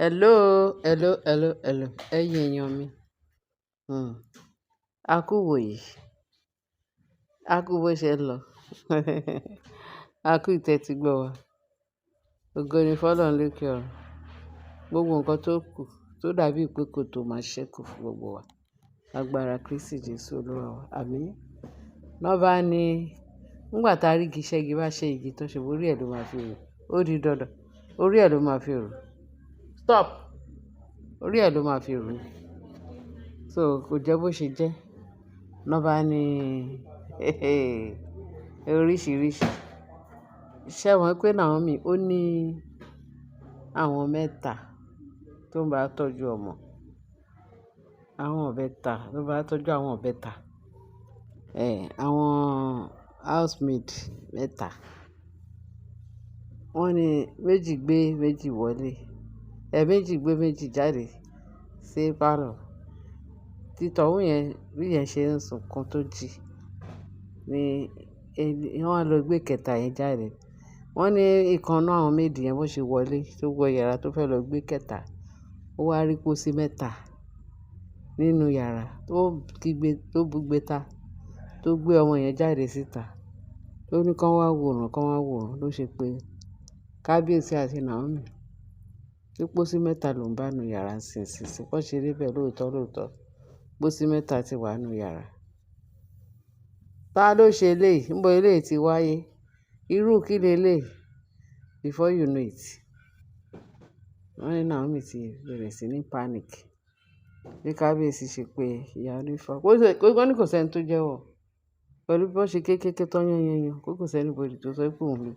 Hello, hello, hello, hello. Ẹ̀yin èèyàn mi. Hmm. A kú wòyí. A kú bó ṣe ń lọ. A kú ìtẹ́tí gbọ́ wa. Ògo ni fọ́lọ́run lókè ọ̀run. Gbogbo nǹkan tó kù tó dàbí pé kò tó máa ṣẹ́kù fún gbogbo wa. Agbára Kristi Jesu Olúwa wa. Àmín. Nọ́bá ni nígbà tá a rí igi ṣẹ́gi bá ṣe igi tó ṣe orí ẹ̀ ló máa fi rò. Ó di dandan. Orí ẹ̀ ló máa fi rò. Stop. Orí ẹ̀ ló máa fi rò. So kò jẹ́ bó ṣe jẹ́. Nọ́bá ni oríṣiríṣi. Ṣé wọ́n pé Naomi ó ní àwọn mẹ́ta tó ń bá tọ́jú ọmọ. Àwọn ọ̀bẹ́ta ló bá tọ́jú àwọn ọ̀bẹ́ta. Àwọn housemaid mẹ́ta. Wọ́n ní méjì gbé méjì wọlé. Méjì gbé méjì jáde sí pálọ̀. Títọ́hún yẹn bí yẹn ṣe ń sunkún tó jí ni wọ́n lọ gbé kẹta yẹn jáde. Wọ́n ní ìkan náà àwọn méjì yẹn bó ṣe wọlé tó wọ yàrá tó fẹ́ lọ gbé kẹta. Ó wá rí pósí mẹ́ta nínú yàrá tó kígbe tó búgbe ta tó gbé ọmọ yẹn jáde síta. Ló ní kán wá wòran ló ṣe pé Kábíyèsí àti Naomi. Tí pósí mẹ́ta ló ń bá nu yàrá nísinsìnyí. Wọ́n ṣe rí bẹ́ẹ̀ lóòótọ́. Pósí mẹ́ta ti wà nínú yàrá. Ta ló ṣe eléyìí? Níbo eléyìí ti wáyé? Irú kí leléyìí? Before you know it. Wọ́n ní Naomi ti bẹ̀rẹ̀ sí ní panic. Bí Kábíyèsí ṣe pé ìyá onífá. Wọ́n ní kò sẹ́ni tó jẹ́wọ́. Pẹ̀lú bí wọ́n ṣe kéékèèké tán yán. Kò sẹ́ni body tó sọ pé òun lò.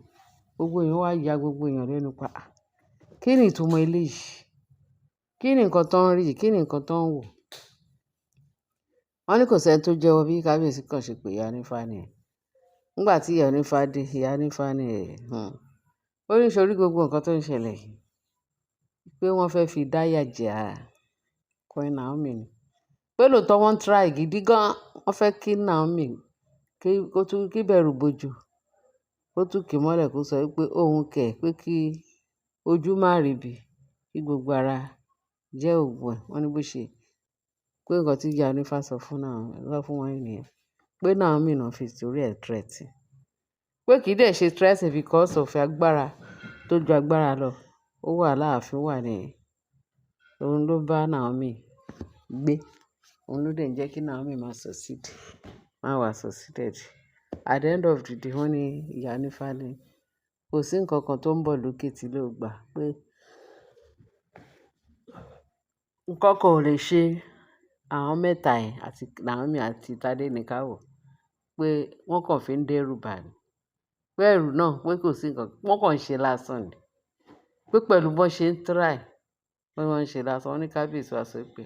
Gbogbo èèyàn wá ya gbogbo èèyàn lẹ́nu pa. Kí ni ìtumọ̀ eléyìí? Kí ni nǹkan tó ń rí? Kí ni nǹkan tó ń wò? Wọ́n ní kò sẹ́ni tó jẹ́wọ́ bí Kábíyèsí kan ṣe pé ìyá onífá ni. Nígbà tí ìyá onífá dé, ìyá onífá ni ó ní sórí gbogbo nǹkan tó ń ṣẹlẹ̀ yìí pé wọ́n fẹ́ fi dáyà jẹ Queen Naomi ni. Pé lóòótọ́ wọ́n try gidi gan. Wọ́n fẹ́ kí Naomi kí bẹ̀rù bojo. Ó tún kì mọ́lẹ̀ kó sọ pé òun kẹ̀ pé kí ojú má rí bí kí gbogbo ara jẹ́ òògùn ẹ̀. Wọ́n ní bó ṣe pé nǹkan tí ìyá onífá sọ fún wọn nìyẹn. Pé Naomi náà fi torí ẹ̀ threat. Pé kì í dẹ̀ ṣe threat because of agbára tó ju agbára lọ. Ó wà láàfin wà ní. Òun ló bá Naomi gbé. Òun ló dẹ̀ ń jẹ́ kí Naomi máa succeed. Máa wà succeeded. At the end of the day wọ́n ní ìyá onífá ni kò sí nǹkan kan tó ń bọ̀ lókè tí ló gbà pé nǹkan kan ò lè ṣe àwọn mẹ́ta yẹn àti Naomi àti Tádéníkáwò pé wọ́n kàn fi ń dẹ́rù bà ní. Pé ẹ̀rù náà pé kò sí nǹkan wọ́n kàn ń ṣe lásán ni. Pé pẹ̀lú bọ́n ṣe ń try pé wọ́n ń ṣe lásán. Wọ́n ní Kábíyèsí wá sọ pé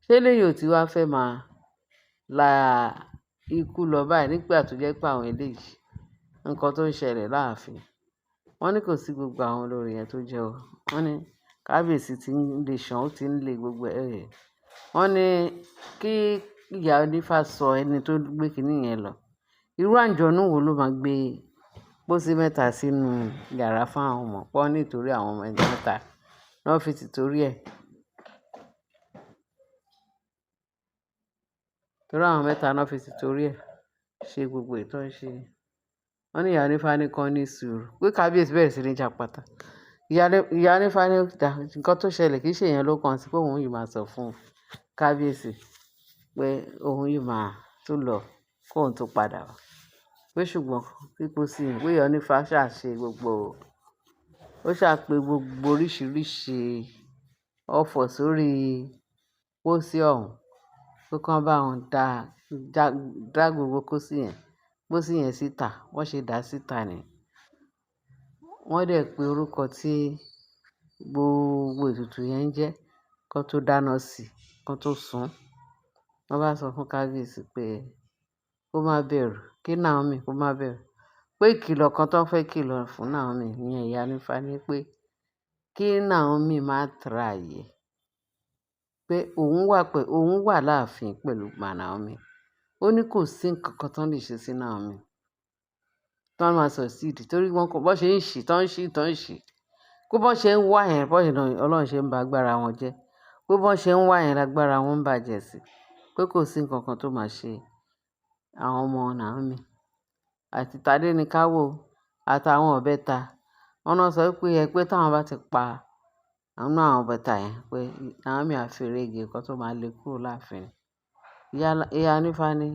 ṣé eléyìí ò tí wá fẹ́ máa la ikú lọ báyìí nígbà tó jẹ́ pé àwọn eléyìí nǹkan tó ń ṣẹlẹ̀ láàfin. Wọ́n ní kò sí gbogbo àwọn olórí yẹn tó jẹ́wọ́. Wọ́n ní Kábíyèsí ti ń le ṣàn ó ti ń le gbogbo ẹ̀. Wọ́n ní kí ìyá onífá sọ ẹni tó gbé kiní yẹn lọ. Irú àǹjọ̀nú wo ló máa gbé pósí mẹ́ta sínú yàrá fún àwọn ọmọ pọ́ nítorí àwọn ọmọ ẹni mẹ́ta náà fi ti torí ẹ̀. Torí àwọn mẹ́ta náà fi ti torí ẹ̀ ṣe gbogbo ìtọ́ ṣe. Wọ́n ní ìyá onífá ní kan ní sùúrù. Pé Kábíyèsí bẹ̀rẹ̀ sí ní jàpátá. Ìyá onífá ní nǹkan tó ṣẹlẹ̀ kì í ṣe èèyàn ló kàn sí pé òun yìí máa sọ fún Kábíyèsí pé òun yìí máa tún lọ kóun tó padà wá. Pé ṣùgbọ́n pípò sí i pé ìyá onífá ṣàṣe gbogbo ó ṣàpè gbogbo oríṣiríṣi ọ̀fọ̀ sórí pósí ọ̀hún. Pé kán bá wọn dá gbogbo pósí yẹn síta. Wọ́n ṣe dá síta ni. Wọ́n dẹ̀ pé orúkọ tí gbogbo ètùtù yẹn ń jẹ́ kán tó dáná sí kán tó sun. Wọ́n bá sọ fún Kábíyèsí pé kó má bẹ̀rù kí Naomi kó má bẹ̀rù. Pé ìkìlọ̀ kan tó fẹ́ kìlọ̀ fún Naomi ìyẹn ìyá onífá ni pé kí Naomi má try ẹ̀. Pé òun wà láàfin pẹ̀lú Naomi. Ó ní kò sí nǹkan kan tó lè ṣe sí Naomi. Tán máa succeed torí wọn kò bọ́ ṣe ń ṣì tán ń ṣì. Pé bọ́n ṣe ń wá yẹn, Ọlọ́run ṣe ń ba agbára wọn jẹ́. Pé bọ́n ṣe ń wá yẹn lágbára wọn ń bàjẹ́ sí. Pé kò sí nǹkan kan tó máa ṣe àwọn ọmọ Naomi. Àti Tádéníkáwò àtàwọn ìbẹ́ta. Wọ́n náà sọ pé táwọn bá ti pa àwọn ìbẹ́ta yẹn pé Naomi á fi eré-gè nǹkan tó máa lé kúrò láàfin. Ìyá Nífá ní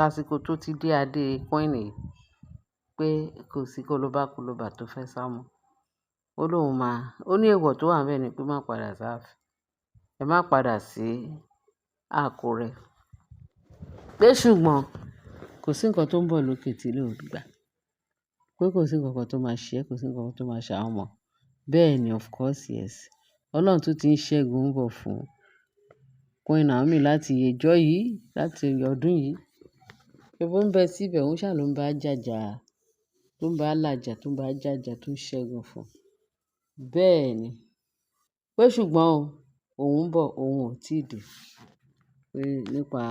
àsìkò tó ti dé adé queen yìí pé kò sí kólóbákulóbà tó fẹ́ sá mọ́. Ó ní èèwọ̀ tó wà ńbẹ̀ ni pé má padà sáàfin. Ẹ má padà sí Àkúrẹ́. Pé ṣùgbọ́n kò sí nǹkan tó ń bọ̀ lókè tí ilẹ̀ ò gbà. Pé kò sí nǹkan kan tó máa ṣe ẹ́, kò sí nǹkan kan tó máa ṣe àwọn ọmọ. Bẹ́ẹ̀ ni, of course, yes. Ọlọ́run tún ti ń ṣẹ́gun ń bọ̀ fún Queen Naomi láti ìjọ yìí, láti ọdún yìí. Ṣèbó ń bẹ síbẹ̀, òun ṣà ló ń bá jàjà, tó ń bá làjà, tó ń bá jàjà, tó ń ṣẹ́gun fún. Bẹ́ẹ̀ ni. Pé ṣùgbọ́n òun ń bọ̀, òun ò tíì dé. Pé nípa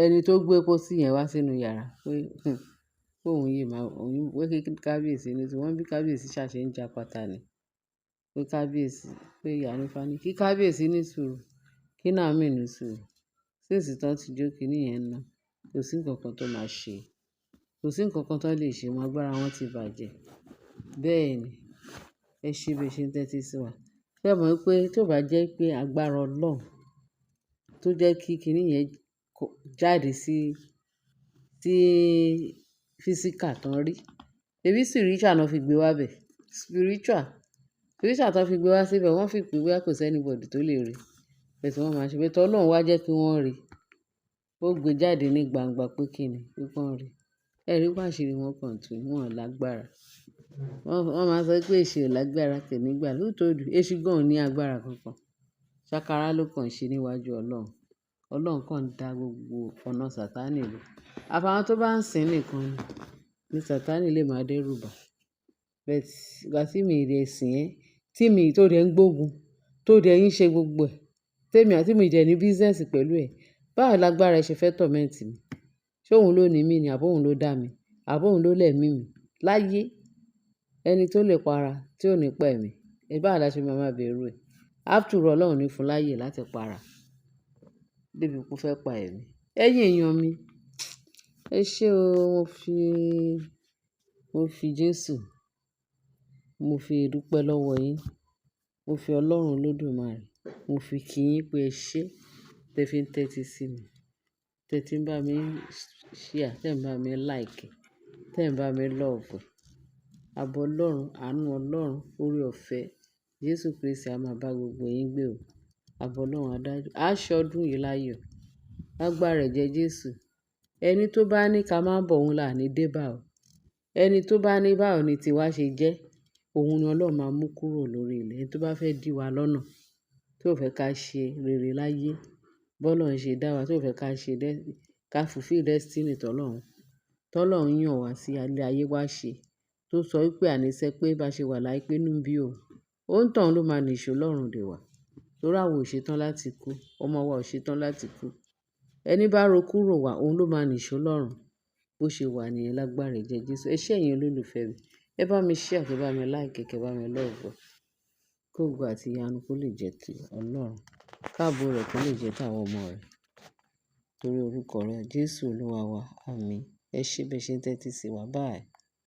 ẹni tó gbé pósí yẹn wá sínú yàrá pé òun yìí máa pé kí kábíyèsí ní tí wọ́n bí kábíyèsí ṣàṣẹ ń ja pátá ni. Pé kábíyèsí, pé ìyá Nífá ní kí kábíyèsí ní sùúrù, kí Naomi ní sùúrù. Since tán ti jó kiní yẹn ná, kò sí nǹkan kan tó máa ṣe. Kò sí nǹkan kan tó lè ṣe wọn, agbára wọn ti bàjẹ́. Bẹ́ẹ̀ ni. Ẹ ṣé bí ẹ ṣe ń tẹ́tí sí wa. Ṣé ẹ mọ̀ pé tó bá jẹ́ pé agbára Ọlọ́run tó jẹ́ kí kiní yẹn jáde sí physical tán rí. Ṣèbí spiritual náà fi gbé wá bẹ̀. Spiritual tán fi gbé wá síbẹ̀, wọ́n fi pé bóyá kò sí anybody tó lè rí. Bẹ́ẹ̀ tí wọ́n máa ṣe pé t'Ọlọ́run wá jẹ́ kí wọ́n rí. Ó gbé jáde ní gbangba pé kíni, pé kán rí. Ẹ rí pé àṣírí wọn kàn tú, wọn ò lágbára. Wọ́n máa sọ pé èṣù ò lágbára kò ní gbà. Lóòótọ́ èṣù gan ò ní agbára kankan. Ṣàkàrà ló kàn ṣe níwájú Ọlọ́run. Ọlọ́run kàn ń dá gbogbo ọ̀nà Sátánì lò. Àfàwọn tó bá ń sìn nìkan ni Sátánì lè máa dẹ́rù bà. But ìgbà tí mi dẹ̀ sìn ẹ́, tí mi tó dẹ̀ ń gbógun, tó dẹ̀ ń ṣe gbogbo ẹ̀, tí mi dẹ̀ ní business pẹ̀lú ẹ̀, báwo lágbára ẹ ṣe fẹ́ torment mi? Ṣé òun ló ní mí ni àbó òun ló dá mi? Àbó òun ló lẹ̀mí mi? Láyé ẹni tó lè para tí ò ní pa ẹ̀mí. Báwo la ṣe máa bẹ̀rù ẹ̀? After all, Ọlọ́run ní fún láyè láti para. Débi pé ó fẹ́ pa ẹ̀mí. Ẹ̀yin èèyàn mi, ẹ ṣé o, mo fi Jésù, mo fi dúpẹ́ lọ́wọ́ yín. Mo fi Ọlọ́run Olódùmarè, mo fi kí yín pé ẹ ṣé tẹ fi ń tẹ́tí sí mi. Tẹ tí ń bá mi share, tẹ ń bá mi like, tẹ ń bá mi love. Àbọ̀ Ọlọ́run, àánú Ọlọ́run, oore-ọ̀fẹ́ Jésù Kristi a máa bá gbogbo yín gbé o. Àbọ̀ Ọlọ́run adájú. A ṣọdún yìí láyọ̀. Lágbára ẹ̀jẹ̀ Jésù. Ẹni tó bá ní ká má bọ̀ òun là ní dé bá o. Ẹni tó bá ní báwo ni tiwa ṣe jẹ́, òun ni Ọlọ́run máa mú kúrò lórí ilẹ̀. Ẹni tó bá fẹ́ dí wa lọ́nà, tí ò fẹ́ ká ṣe rere láyé, bọ́lọ́run ṣe dá wa, tí ò fẹ́ ká fulfill destiny tọ́lọ́run yàn wá sí ayé wá ṣe. Tó sọ wípé àníṣe pé bá ṣe wà láyé pé inú bí òun. Òǹtàn ló máa nìṣó lọ́rùn dè wá. Torí àwa ò ṣetán láti kú. Ọmọ wa ò ṣetán láti kú. Ẹni bá ro kúrò wá, òun ló máa nìṣó lọ́rùn. Bó ṣe wà nìyẹn lágbára ẹ̀jẹ̀ Jésù. Ẹ ṣé ẹ̀yin olólùfẹ́ mi. Ẹ bá mi share, kẹ bá mi like, kẹ bá mi love. Kó ògo àti ìyanu kó lè jẹ́ ti Ọlọ́run. Káàbọ̀ rẹ̀ kó lè jẹ́ tàwọn ọmọ rẹ̀. Torí orúkọ rẹ̀ Jésù Olúwa wa. Àmín. Ẹ ṣé bí ẹ ṣe ń tẹ́tí sí wa. Bye.